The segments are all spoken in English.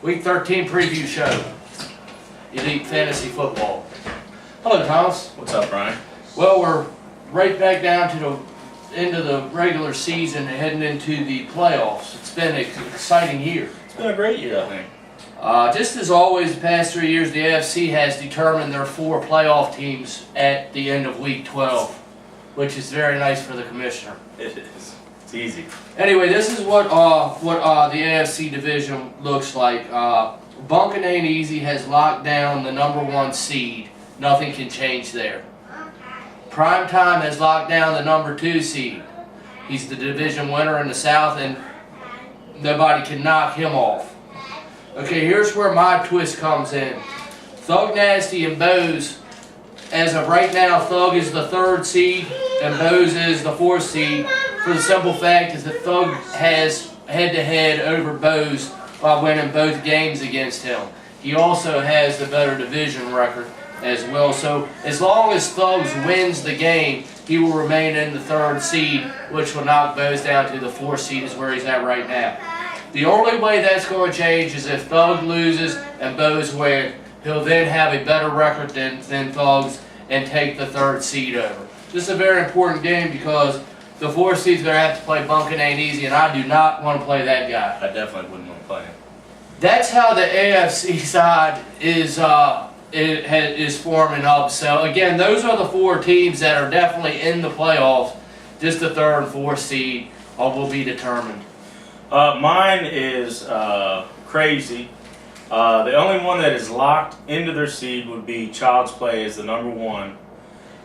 Week 13 preview show. Elite Fantasy Football. Hello, Thomas. What's up, Brian? Well, we're right back down to the end of the regular season and heading into the playoffs. It's been an exciting year. It's been a great year, I think. Just as always, the past 3 years, the AFC has determined their 4 playoff teams at the end of Week 12, which is very nice for the commissioner. It is. It's easy. Anyway, this is what the AFC division looks like. Bunkin' Ain't Easy has locked down the #1 seed. Nothing can change there. Primetime has locked down the #2 seed. He's the division winner in the South, and nobody can knock him off. Okay, here's where my twist comes in. Thug Nasty and Bose, as of right now, Thug is the 3rd seed and Bose is the 4th seed, for the simple fact is that Thug has head-to-head over Bose by winning both games against him. He also has the better division record as well. So as long as Thugs wins the game, he will remain in the 3rd seed, which will knock Bose down to the 4th seed, is where he's at right now. The only way that's going to change is if Thug loses and Bose wins. He'll then have a better record than Thugs and take the 3rd seed over. This is a very important game because the 4th seed's going to have to play Bunkin' Ain't Easy, and I do not want to play that guy. I definitely wouldn't want to play him. That's how the AFC side is forming up. So again, those are the 4 teams that are definitely in the playoffs. Just the 3rd and 4th seed will be determined. Mine is crazy. The only one that is locked into their seed would be Child's Play as the #1.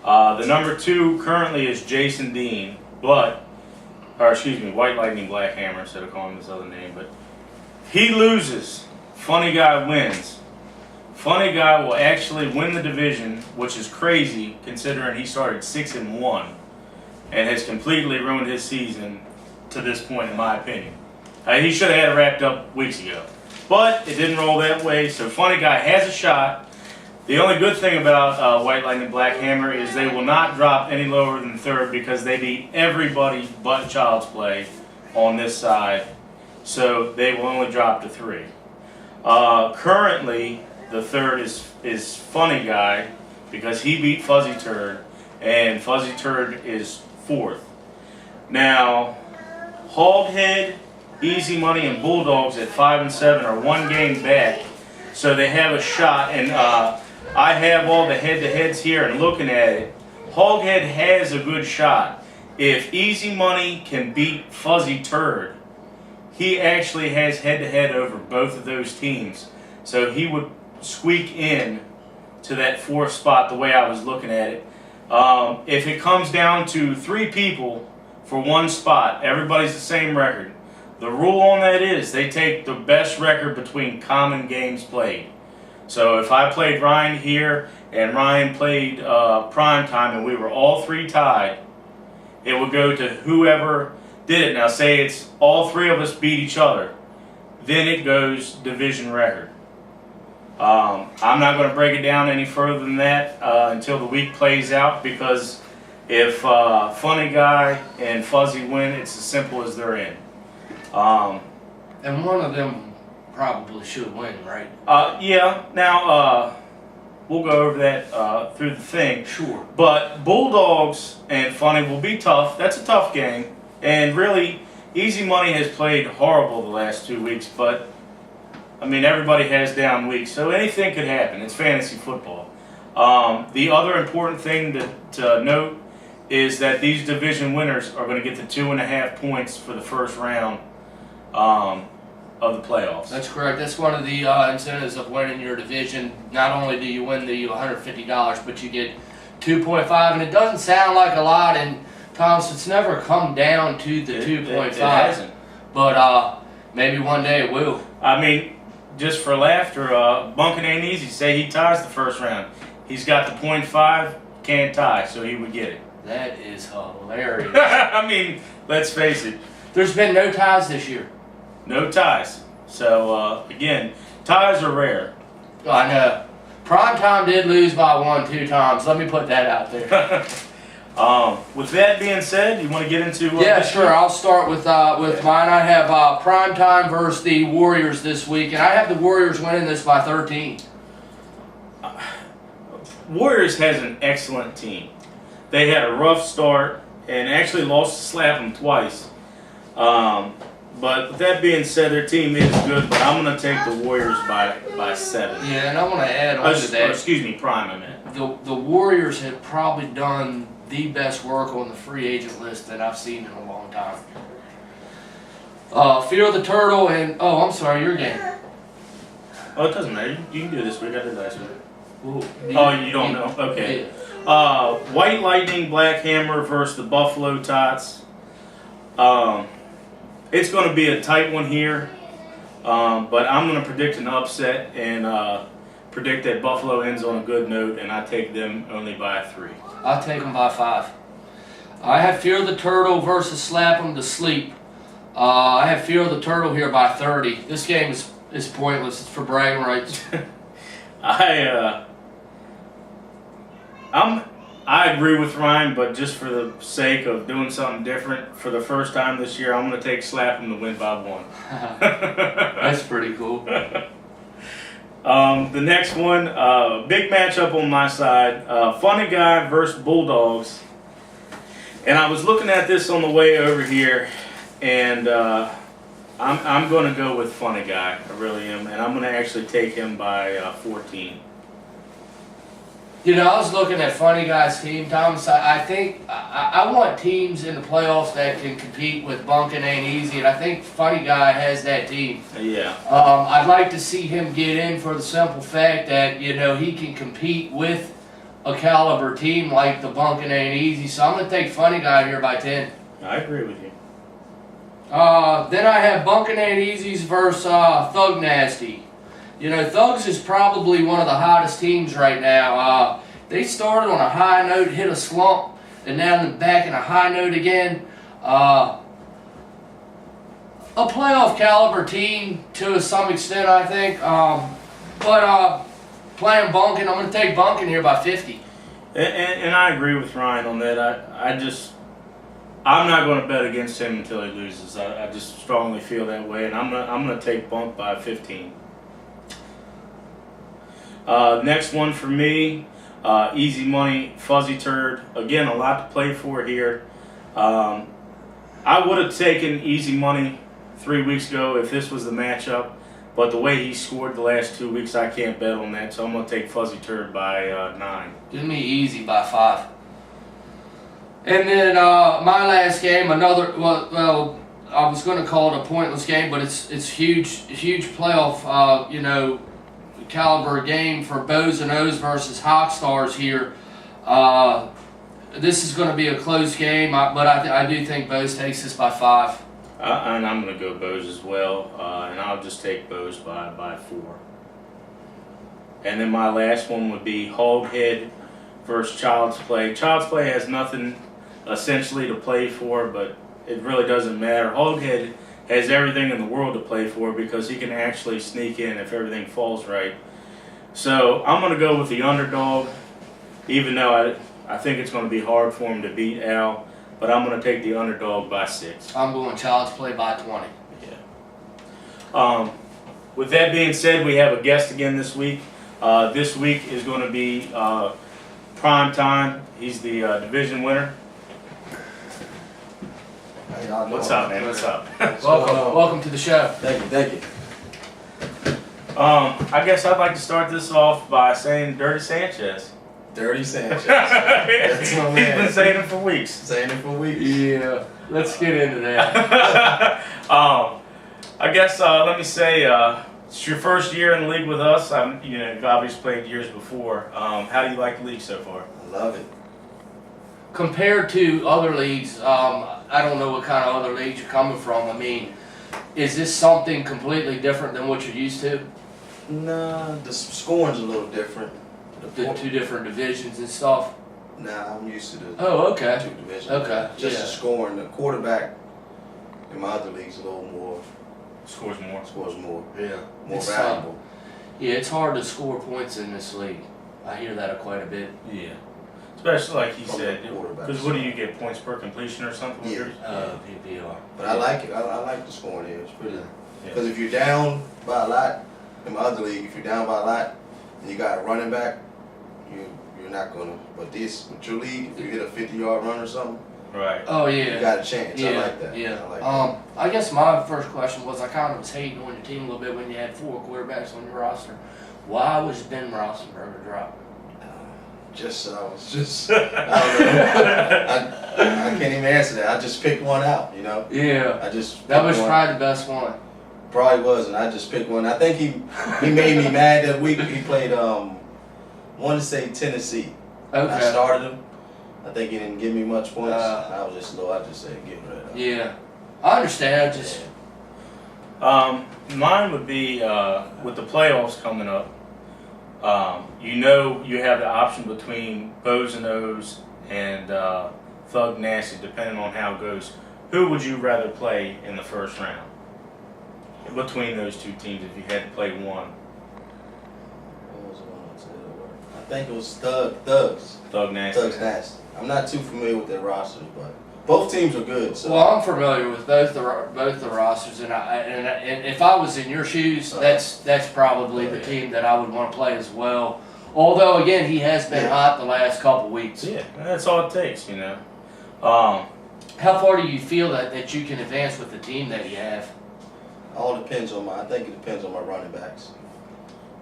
The #2 currently is Jason Dean, White Lightning Black Hammer, instead of calling him his other name. But he loses. Funny Guy wins. Funny Guy will actually win the division, which is crazy considering he started 6-1 and has completely ruined his season to this point, in my opinion. He should have had it wrapped up weeks ago. But it didn't roll that way, so Funny Guy has a shot. The only good thing about White Lightning Black Hammer is they will not drop any lower than 3rd because they beat everybody but Child's Play on this side. So they will only drop to 3. Currently, the 3rd is Funny Guy because he beat Fuzzy Turd, and Fuzzy Turd is 4th. Now, Hoghead, Easy Money, and Bulldogs at 5 and 7 are 1 game back, so they have a shot. And I have all the head-to-heads here, and looking at it, Hoghead has a good shot. If Easy Money can beat Fuzzy Turd, he actually has head-to-head over both of those teams, so he would squeak in to that 4th spot the way I was looking at it. If it comes down to 3 people for 1 spot, everybody's the same record. The rule on that is they take the best record between common games played. So if I played Ryan here and Ryan played Primetime and we were all 3 tied, it would go to whoever did it. Now say it's all 3 of us beat each other, then it goes division record. I'm not going to break it down any further than that until the week plays out, because if Funny Guy and Fuzzy win, it's as simple as they're in. And one of them probably should win, right? Yeah. Now, we'll go over that through the thing. Sure. But Bulldogs and Funny will be tough. That's a tough game. And really, Easy Money has played horrible the last 2 weeks, but, I mean, everybody has down weeks, so anything could happen. It's fantasy football. The other important thing to note is that these division winners are going to get the 2.5 points for the first round of the playoffs. That's correct. That's one of the incentives of winning your division. Not only do you win the $150, but you get 2.5, and it doesn't sound like a lot, and Thomas, it's never come down to the 2.5. It hasn't. But maybe one day it will. I mean, just for laughter, Bunkin' Ain't Easy. Say he ties the first round. He's got the 0.5, can't tie, so he would get it. That is hilarious. I mean, let's face it. There's been no ties this year. No ties. So, again, ties are rare. I know. Primetime did lose by 1-2 times. Let me put that out there. With that being said, you want to get into Yeah, sure. I'll start with mine. I have Primetime versus the Warriors this week, and I have the Warriors winning this by 13. Warriors has an excellent team. They had a rough start and actually lost to Slapham twice. But with that being said, their team is good, but I'm going to take the Warriors by 7. Yeah, and I want to add on to that. Excuse me, Prime, I meant. The Warriors have probably done the best work on the free agent list that I've seen in a long time. Fear the Turtle and, oh, I'm sorry, your game. Oh, it doesn't matter. You can do this week. I did last week. Ooh, You don't know? Okay. Yeah. White Lightning, Black Hammer versus the Buffalo Tots. It's going to be a tight one here, but I'm going to predict an upset and predict that Buffalo ends on a good note, and I take them only by 3. I'll take them by 5. I have Fear the Turtle versus Slap 'em to Sleep. I have Fear the Turtle here by 30. This game is pointless. It's for bragging rights. I agree with Ryan, but just for the sake of doing something different for the first time this year, I'm going to take Slap 'em to win by 1. That's pretty cool. The next one, big matchup on my side, Funny Guy versus Bulldogs. And I was looking at this on the way over here, and I'm going to go with Funny Guy. I really am, and I'm going to actually take him by 14. You know, I was looking at Funny Guy's team, Thomas. I think I want teams in the playoffs that can compete with Bunkin' Ain't Easy, and I think Funny Guy has that team. Yeah. I'd like to see him get in for the simple fact that, you know, he can compete with a caliber team like the Bunkin' Ain't Easy. So I'm going to take Funny Guy here by 10. I agree with you. Then I have Bunkin' Ain't Easy's versus Thug Nasty. You know, Thugs is probably one of the hottest teams right now. They started on a high note, hit a slump, and now they're back in a high note again. A playoff caliber team to some extent, I think. But playing Bunkin', I'm going to take Bunkin' here by 50. And I agree with Ryan on that. I'm not going to bet against him until he loses. I just strongly feel that way, and I'm going to take Bunk by 15. Next one for me, Easy Money, Fuzzy Turd. Again, a lot to play for here. I would have taken Easy Money 3 weeks ago if this was the matchup, but the way he scored the last 2 weeks, I can't bet on that, so I'm going to take Fuzzy Turd by 9. Give me Easy by 5. And then my last game, another, well, I was going to call it a pointless game, but it's huge playoff, you know, caliber game for Bows and O's versus Hawk Stars here. This is going to be a close game, but I do think Bows takes this by 5. And I'm going to go Bows as well, and I'll just take Bows by 4. And then my last one would be Hoghead versus Child's Play. Child's Play has nothing essentially to play for, but it really doesn't matter. Hoghead has everything in the world to play for because he can actually sneak in if everything falls right. So I'm going to go with the underdog, even though I think it's going to be hard for him to beat Al, but I'm going to take the underdog by 6. I'm going Child's Play by 20. Yeah. With that being said, we have a guest again this week. This week is going to be Prime Time. He's the division winner. What's up, man? What's up? Welcome to the show. Thank you. I guess I'd like to start this off by saying Dirty Sanchez. Dirty Sanchez. That's my man. He's been saying it for weeks. Saying it for weeks. Yeah, let's get into that. I guess let me say it's your first year in the league with us. You've obviously played years before. How do you like the league so far? I love it. Compared to other leagues, I don't know what kind of other leagues you're coming from. I mean, is this something completely different than what you're used to? Nah, the scoring's a little different. The 2 different divisions and stuff? Nah, I'm used to the Oh, okay. 2 divisions. Okay, Just yeah. the scoring. The quarterback in my other league's a little more. Scores more. Yeah. More It's, valuable. Yeah, it's hard to score points in this league. I hear that quite a bit. Yeah. Especially like he From said, the quarterback. because what do you get, points per completion or something? with Yeah. yours? PPR. But I like it. I like the scoring here. It's pretty. Yeah. Because if you're down by a lot, in my other league, if you're down by a lot and you got a running back, you're not gonna. But this with your league, if you hit a 50-yard run or something, Right. Oh you yeah. got a chance. Yeah. I like that. Yeah. I like that. I guess my first question was I kind of was hating on your team a little bit when you had 4 quarterbacks on your roster. Why was Ben Roethlisberger dropped? I was just. I don't know. I can't even answer that. I just picked one out. You know. Yeah. I just. That picked was one. probably the best one. Probably was, and I just picked one. I think he made me mad that week. He played want to say Tennessee. I Okay. started him. I think he didn't give me much points. Uh, I was just low. I just said get rid of him. Yeah. I understand. Just Mine would be with the playoffs coming up. You have the option between Bows and O's and Thug Nasty, depending on how it goes. Who would you rather play in the first round between those two teams if you had to play one? What was the one I said it was? I think it was Thugs. Thug Nasty. Thugs Nasty. I'm not too familiar with their rosters, but both teams are good. So well, I'm familiar with both the rosters, and if I was in your shoes, that's probably the team that I would want to play as well. Although again, he has been hot the last couple weeks. Yeah, that's all it takes, you know. How far do you feel that you can advance with the team that you have? all depends on I think it depends on my running backs.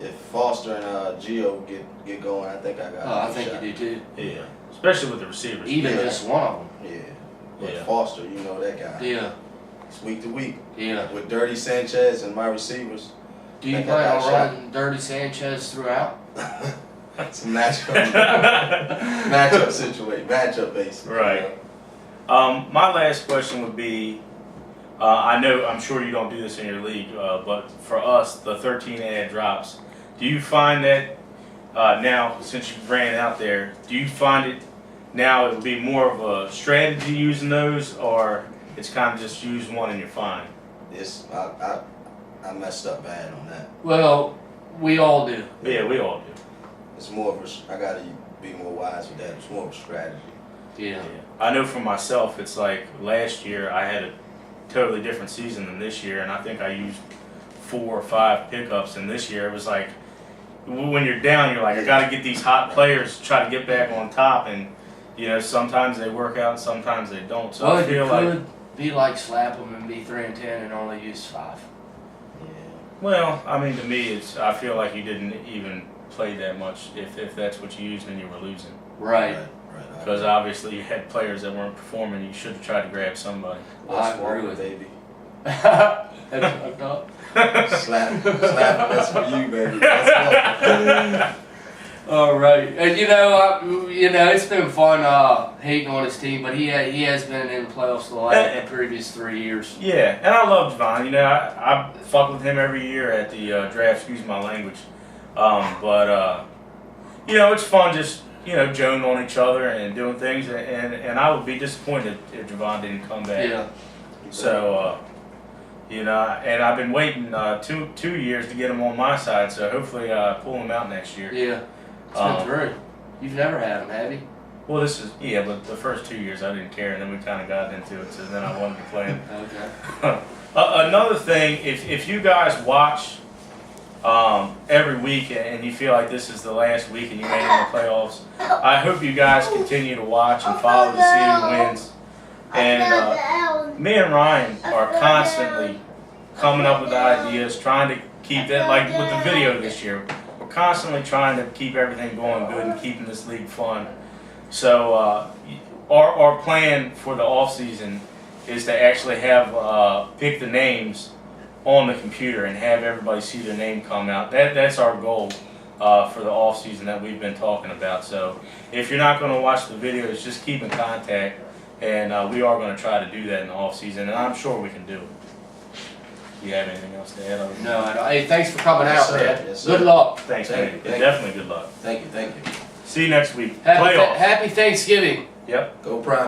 If Foster and Gio get going, I think I got. I think you do too. Yeah, especially with the receivers. Even just one of them. Yeah. But Yeah. Foster, you know that guy. Yeah. It's week to week. Yeah. With Dirty Sanchez and my receivers. Do you think I plan got on a shot. running Dirty Sanchez throughout? It's a matchup situation, matchup based. Right. My last question would be, I'm sure you don't do this in your league, but for us, the 13 ad drops. Do you find that now, since you ran out there, do you find it now it would be more of a strategy using those, or it's kind of just use one and you're fine? I messed up bad on that. Well, we all do. Yeah, we all do. It's more of I gotta be more wise with that. It's more of a strategy. Yeah. I know for myself, it's like last year I had a totally different season than this year, and I think I used 4 or 5 pickups, and this year it was like, when you're down, you're like, I got to get these hot players to try to get back on top, and you know, sometimes they work out, sometimes they don't. So Well, I you feel could like, be like slap them and be 3-10 and only use 5. Yeah. well, I mean, to me, I feel like you didn't even play that much if that's what you used and you were losing. Right. Right. Because obviously you had players that weren't performing. You should have tried to grab somebody. I agree with baby. That's fucked up. Slap. That's for you, baby. Let's All right, and it's been fun hating on his team, but he has been in the playoffs the previous 3 years. Yeah, and I love Javon. You know, I fuck with him every year at the draft. Excuse my language, but you know, it's fun just joning on each other and doing things. And I would be disappointed if Javon didn't come back. Yeah. So and I've been waiting 2 years to get him on my side. So hopefully pull him out next year. Yeah. It's been through. You've never had him, have you? Well, but the first 2 years I didn't care, and then we kind of got into it. So then I wanted to play him. Okay. Another thing, if you guys watch every week and you feel like this is the last week and you made it in the playoffs, I hope you guys continue to watch and follow to see who wins. And me and Ryan are constantly coming up with ideas, trying to keep that, like with the video this year. We're constantly trying to keep everything going good and keeping this league fun. So our plan for the off season is to actually have pick the names on the computer and have everybody see their name come out. That's our goal for the off season that we've been talking about. So if you're not going to watch the videos, just keep in contact, and we are going to try to do that in the off season, and I'm sure we can do it. Do you have anything else to add? No, I don't. Hey, thanks for coming Yes, out, sir. man. Yes, sir. Good luck. Thanks, Thank man. you, thank Definitely good luck. Thank you. See you next week. Happy Playoffs. Thanksgiving. Yep. Go Prime.